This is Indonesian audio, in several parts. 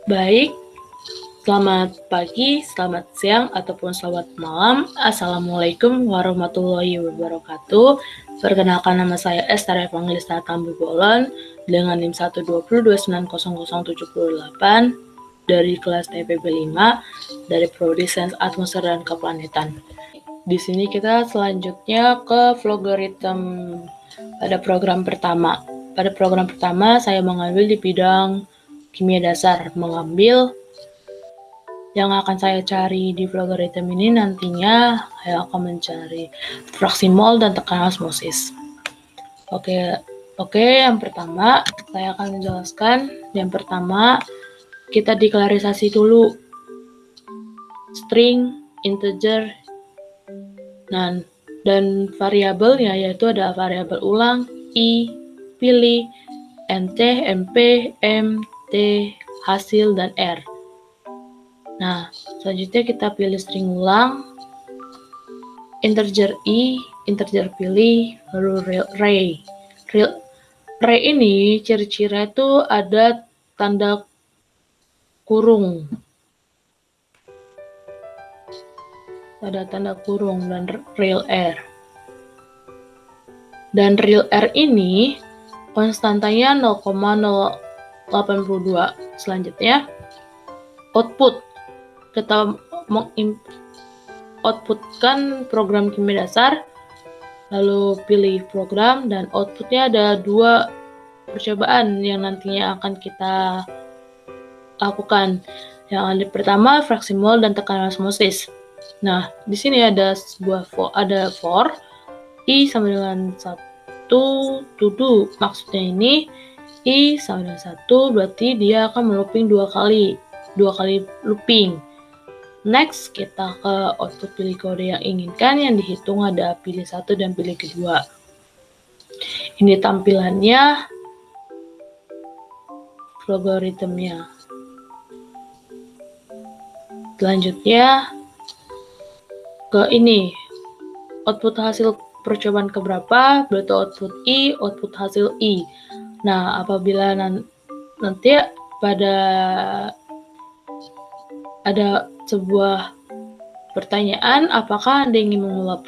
Baik, selamat pagi, selamat siang, ataupun selamat malam. Assalamualaikum warahmatullahi wabarakatuh. Perkenalkan, nama saya Esther Evangelista Tambu Bolon dengan NIM 120290078 dari kelas TPB 5 dari Prodi Sains Atmosfer dan Keplanetan. Di sini kita selanjutnya ke Vlogaritem pada program pertama. Pada program pertama saya mengambil di bidang kimia dasar, mengambil yang akan saya cari di Vlogaritem ini nantinya saya akan mencari fraksi mol dan tekanan osmosis. Oke, yang pertama saya akan menjelaskan. Yang pertama kita deklarisasi dulu string, integer, dan variabelnya, yaitu ada variabel ulang, i, pilih, nt, mp, m, t, hasil, dan r. Nah, selanjutnya kita pilih string ulang, integer i, integer pilih, lalu real array. Real array ini ciri-cirinya itu ada tanda kurung. Ada tanda kurung dan real r. Dan real r ini konstantanya 0,082. Selanjutnya, output. Kita mengoutputkan program kimia dasar, lalu pilih program, dan outputnya ada 2 percobaan yang nantinya akan kita lakukan. Yang pertama, fraksi mol dan tekanan osmosis. Nah, di sini ada for i sama dengan 1 to. Maksudnya ini i sama dengan 1, berarti dia akan melooping 2 kali looping. Next, kita ke output pilih kode yang inginkan, yang dihitung ada pilih 1 dan pilih kedua. Ini tampilannya logaritmnya. Selanjutnya ke ini, output hasil percobaan keberapa, berarti output i, output hasil i. Nah, apabila nanti pada ada sebuah pertanyaan, apakah Anda ingin mengulang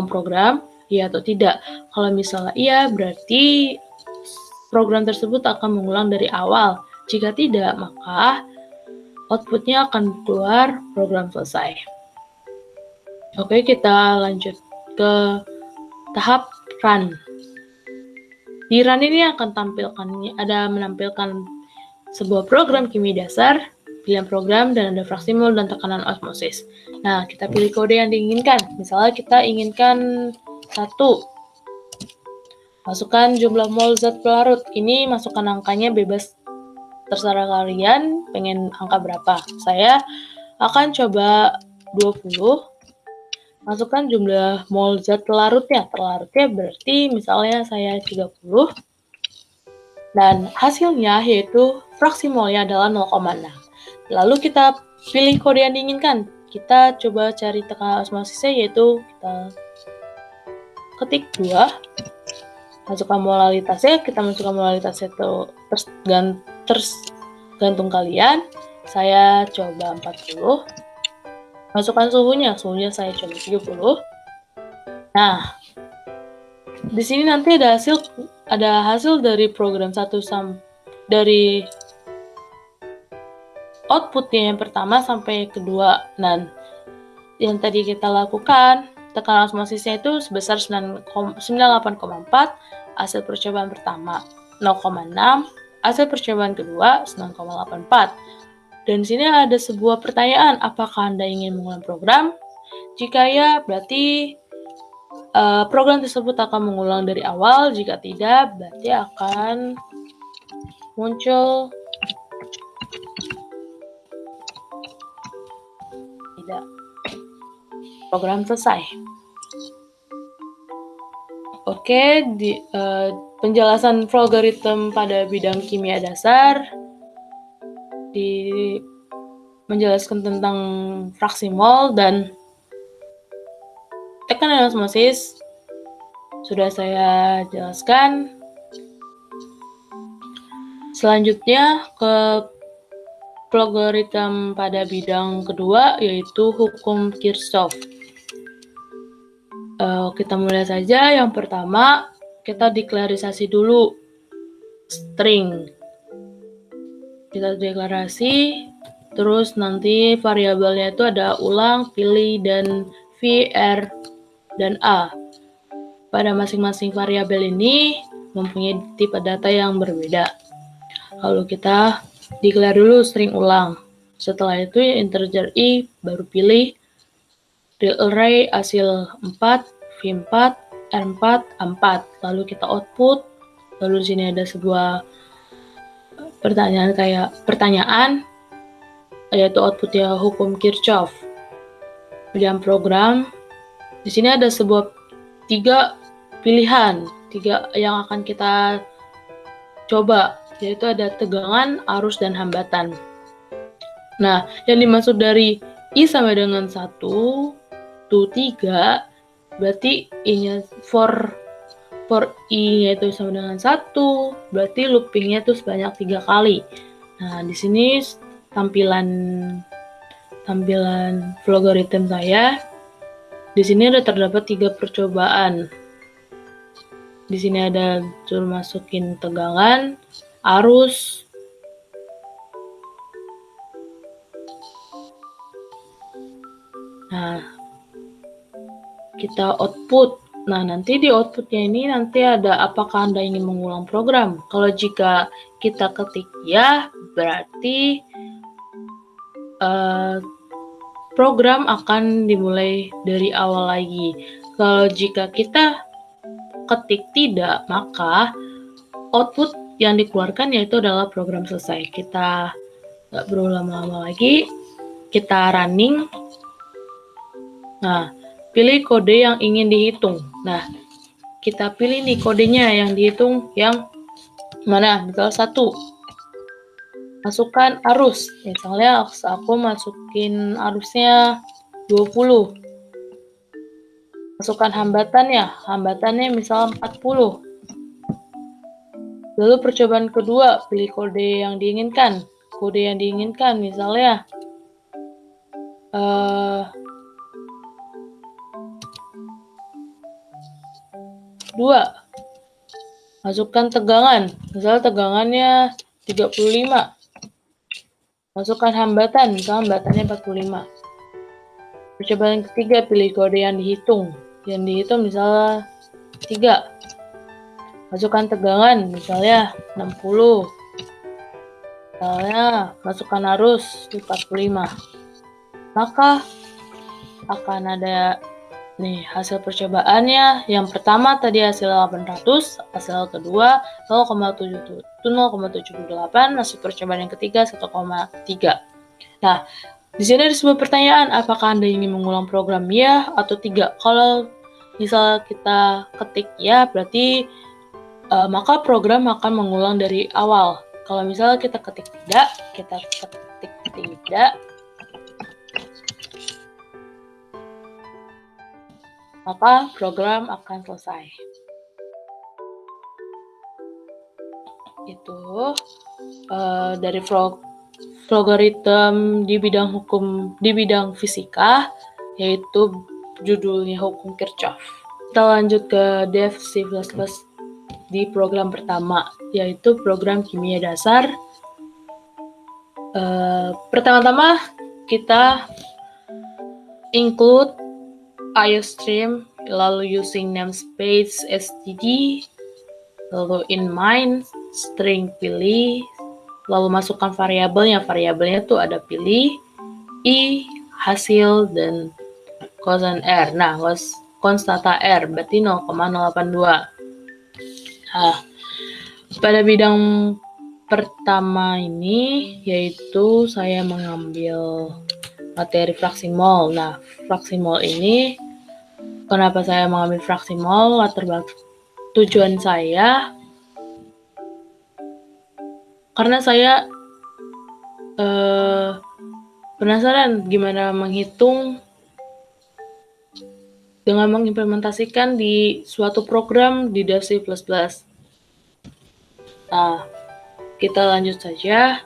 program, iya atau tidak? Kalau misalnya iya, berarti program tersebut akan mengulang dari awal. Jika tidak, maka outputnya akan keluar program selesai. Oke, kita lanjut ke tahap run. Di run ini akan menampilkan sebuah program kimia dasar, pilihan program, dan ada fraksi mol dan tekanan osmosis. Nah, kita pilih kode yang diinginkan. Misalnya kita inginkan 1. Masukkan jumlah mol zat pelarut. Ini masukkan angkanya bebas, terserah kalian pengen angka berapa. Saya akan coba 20. Masukkan jumlah mol zat pelarutnya. Pelarutnya berarti misalnya saya 30. Dan hasilnya yaitu fraksi molnya adalah 0,6. Lalu kita pilih kode yang diinginkan. Kita coba cari tekanan osmosisnya, yaitu kita ketik 2. Masukkan molalitasnya, kita masukkan molalitasnya itu tergantung kalian. Saya coba 40. Masukkan suhunya saya coba 30. Nah, di sini nanti ada hasil dari program 1 dari outputnya yang pertama sampai kedua. Dan yang tadi kita lakukan, tekanan osmosisnya itu sebesar 98,4, hasil percobaan pertama 0,6, hasil percobaan kedua 9,84. Dan di sini ada sebuah pertanyaan, apakah Anda ingin mengulang program? Jika ya, berarti program tersebut akan mengulang dari awal. Jika tidak, berarti akan muncul tidak, program selesai. Oke, penjelasan vlogaritem pada bidang kimia dasar menjelaskan tentang fraksi mol dan tekanan osmosis sudah saya jelaskan. Selanjutnya ke logaritma pada bidang kedua, yaitu hukum Kirchhoff. Kita mulai saja. Yang pertama, kita deklarisasi dulu string. Kita deklarasi, terus nanti variabelnya itu ada ulang, pilih, dan v, r, dan a. Pada masing-masing variabel ini mempunyai tipe data yang berbeda. Lalu kita declare dulu string ulang. Setelah itu integer i, baru pilih real array hasil 4, v4, r4, a4. Lalu kita output. Lalu di sini ada sebuah pertanyaan yaitu outputnya hukum Kirchhoff. Dalam program di sini ada sebuah 3 pilihan, 3 yang akan kita coba, yaitu ada tegangan, arus, dan hambatan. Nah, yang dimaksud dari I sampai dengan 1 to 3, berarti I-nya for I-nya itu sama dengan 1, berarti loopingnya itu sebanyak 3 kali. Nah, di sini tampilan logaritma saya. Di sini ada terdapat 3 percobaan. Di sini ada suruh masukin tegangan, arus, nah kita output. Nah, nanti di outputnya ini nanti ada apakah Anda ingin mengulang program. Kalau jika kita ketik ya, berarti program akan dimulai dari awal lagi. Kalau jika kita ketik tidak, maka output yang dikeluarkan yaitu adalah program selesai. Kita nggak perlu lama-lama lagi, kita running. Nah, pilih kode yang ingin dihitung. Nah, kita pilih nih kodenya yang dihitung yang mana? Misal 1. Masukkan arus. Misalnya aku masukin arusnya 20. Masukkan hambatannya misal 40. Lalu percobaan kedua, pilih kode yang diinginkan. Kode yang diinginkan misalnya 2. Masukkan tegangan. Misal tegangannya 35. Masukkan hambatan, misal hambatannya 45. Percobaan ketiga, pilih kode yang dihitung. Yang dihitung misalnya 3. Masukkan tegangan, misalnya 60. Misalnya masukkan arus 45. Maka akan ada nih hasil percobaannya. Yang pertama tadi hasil 800, hasil kedua 0,78, hasil percobaan yang ketiga 1,3. Nah, di sini ada sebuah pertanyaan, apakah Anda ingin mengulang program ya atau tidak? Kalau misal kita ketik ya, berarti maka program akan mengulang dari awal. Kalau misal kita ketik tidak, maka program akan selesai. Itu dari logaritma di bidang hukum, di bidang fisika, yaitu judulnya hukum Kirchhoff. Kita lanjut ke Dev C++ di program pertama, yaitu program kimia dasar. Pertama-tama kita include IOStream, lalu using namespace std, lalu in main string pilih, lalu masukkan variabelnya tuh ada pilih, i, hasil, dan constant r. Nah, konstanta r berarti 0,082. Nah, pada bidang pertama ini yaitu saya mengambil materi fraksi mol. Nah, fraksi mol ini kenapa saya mengambil fraksi mol? Tujuan saya karena saya penasaran gimana menghitung dengan mengimplementasikan di suatu program di Dev C++. Nah, kita lanjut saja.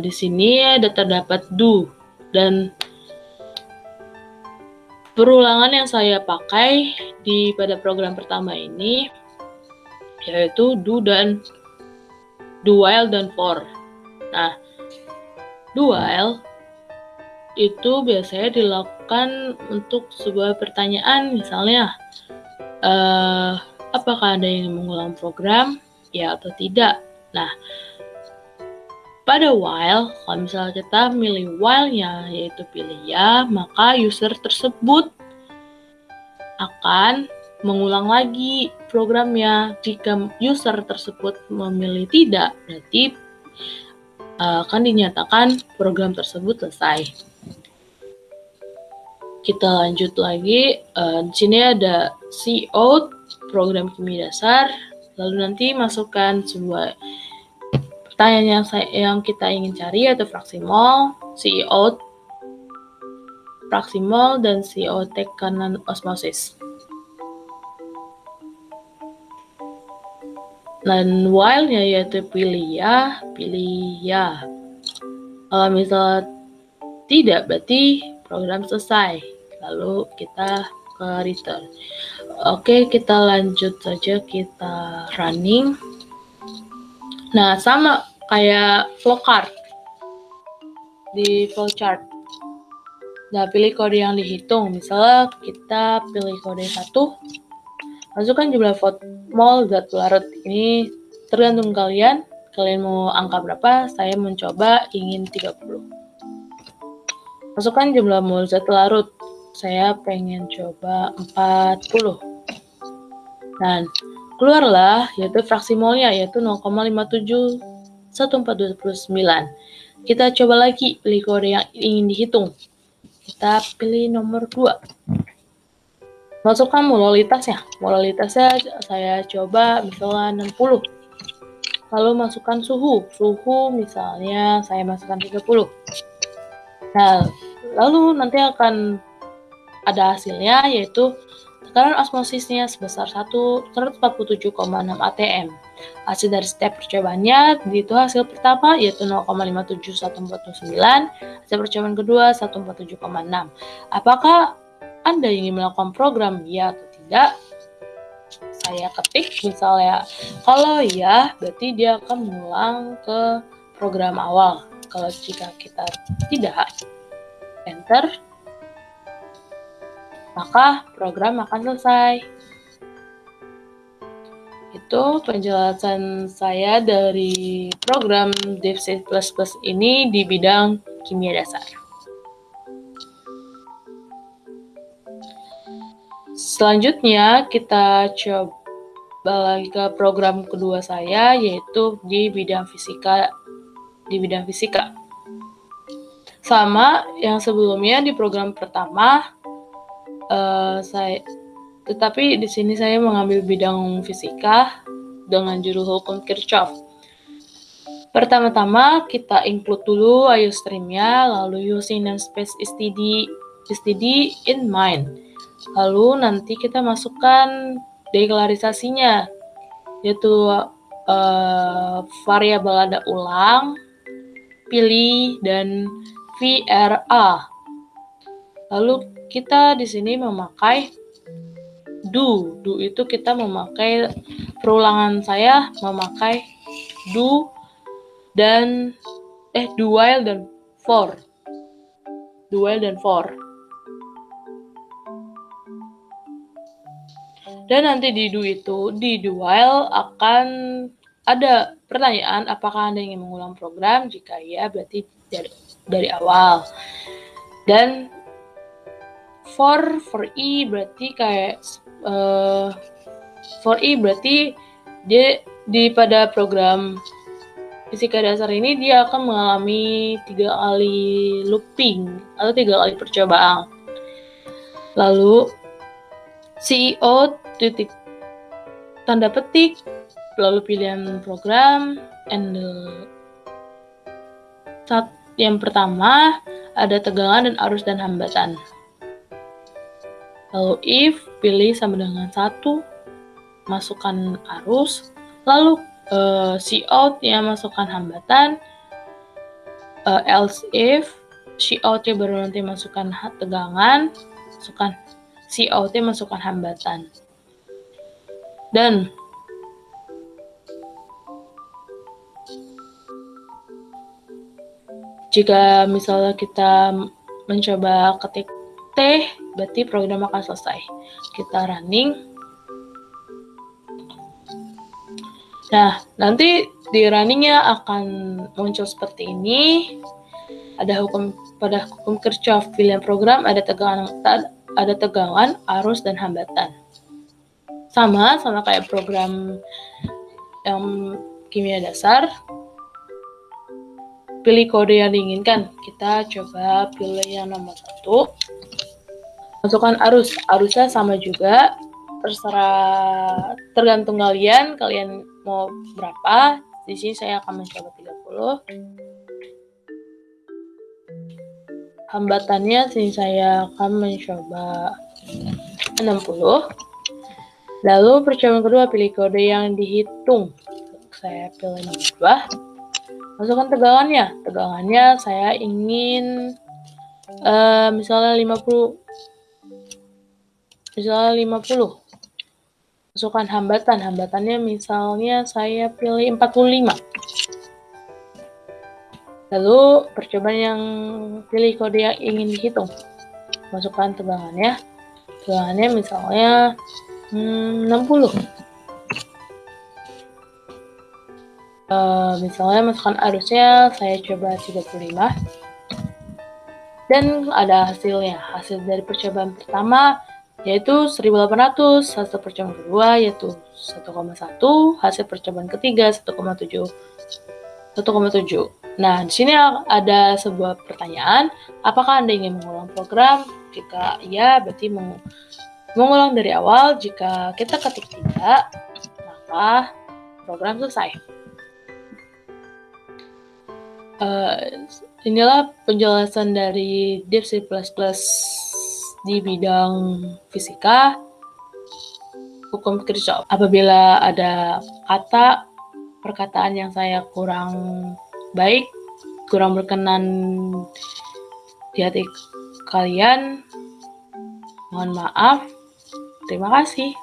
Di sini ada terdapat do, dan perulangan yang saya pakai pada program pertama ini yaitu do while dan for. Nah, do while itu biasanya dilakukan untuk sebuah pertanyaan, misalnya apakah Anda ingin mengulang program, ya atau tidak. Nah, pada while, kalau misalnya kita milih while-nya, yaitu pilih ya, maka user tersebut akan mengulang lagi programnya. Jika user tersebut memilih tidak, berarti akan dinyatakan program tersebut selesai. Kita lanjut lagi. Di sini ada cout, program kimia dasar. Lalu nanti masukkan sebuah pertanyaan yang kita ingin cari, yaitu fraksi mol, cout, fraksi mol, dan CO tekanan osmosis. Dan while-nya yaitu pilih ya. Kalau misalnya tidak, berarti program selesai. Lalu kita ke return. Oke, kita lanjut saja, kita running. Nah, sama kayak flowchart di flowchart. Nah, pilih kode yang dihitung. Misalnya kita pilih kode 1, masukkan jumlah mol zat pelarut. Ini tergantung kalian mau angka berapa. Saya mencoba ingin 30. Masukkan jumlah mol zat pelarut. Saya pengen coba 40. Dan keluarlah yaitu fraksi molnya, yaitu 0,57149. Kita coba lagi pilih kode yang ingin dihitung. Kita pilih nomor 2. Masukkan molalitasnya. Molalitasnya saya coba misalnya 60. Lalu masukkan suhu. Suhu misalnya saya masukkan 30. Nah, lalu nanti akan ada hasilnya, yaitu tekanan osmosisnya sebesar 147,6 atm. Hasil dari step percobaannya, itu hasil pertama yaitu 0,57149, hasil percobaan kedua 147,6. Apakah Anda ingin melakukan program ya atau tidak? Saya ketik misalnya, kalau ya berarti dia akan mengulang ke program awal. Kalau jika kita tidak, enter, maka program akan selesai. Itu penjelasan saya dari program Dev C++ ini di bidang kimia dasar. Selanjutnya kita coba lagi ke program kedua saya, yaitu di bidang fisika. Sama yang sebelumnya di program pertama, tetapi di sini saya mengambil bidang fisika dengan judul hukum Kirchhoff. Pertama-tama kita include dulu iostream-nya, lalu using namespace std in mind. Lalu nanti kita masukkan deklarisasinya, yaitu variabel ada ulang, pilih, dan VRA. Lalu kita di sini memakai do itu kita memakai perulangan, saya memakai do while dan for. Dan nanti di do while akan ada pertanyaan, apakah Anda ingin mengulang program? Jika iya, berarti dari awal. Dan for i berarti dia pada program fisika dasar ini dia akan mengalami 3 kali looping atau 3 kali percobaan. Lalu CO titik tanda petik, lalu pilihan program, and yang pertama ada tegangan dan arus dan hambatan. Lalu if, pilih sama dengan 1, masukkan arus, lalu cout-nya masukkan hambatan, else if, cout-nya baru nanti masukkan tegangan, masukkan cout-nya masukkan hambatan. Dan jika misalnya kita mencoba ketik T, berarti program akan selesai. Kita running. Nah, nanti di runningnya akan muncul seperti ini. Pada hukum Kirchhoff pilihan program ada tegangan, arus, dan hambatan. Sama kayak program yang kimia dasar. Pilih kode yang diinginkan. Kita coba pilih yang nomor 1. Masukkan arus. Arusnya sama juga. Terserah, tergantung kalian mau berapa. Di sini saya akan mencoba 30. Hambatannya sini saya akan mencoba 60. Lalu percobaan kedua, pilih kode yang dihitung. Saya pilih nomor 2. Masukkan tegangannya. Tegangannya saya ingin misalnya 50. Masukkan hambatan. Hambatannya misalnya saya pilih 45. Lalu percobaan yang pilih kode yang ingin dihitung. Masukkan tegangannya. Tegangannya misalnya 60. Misalnya masukkan arusnya saya coba 35. Dan ada hasilnya. Hasil dari percobaan pertama yaitu 1800, hasil percobaan kedua yaitu 1,1, hasil percobaan ketiga 1,7. Nah, di sini ada sebuah pertanyaan, apakah Anda ingin mengulang program? Jika iya, berarti mengulang dari awal. Jika kita ketik tidak, maka program selesai. Inilah penjelasan dari Deep C++ di bidang fisika, hukum Kirchhoff. Apabila ada perkataan yang saya kurang baik, kurang berkenan di hati kalian, mohon maaf. Terima kasih.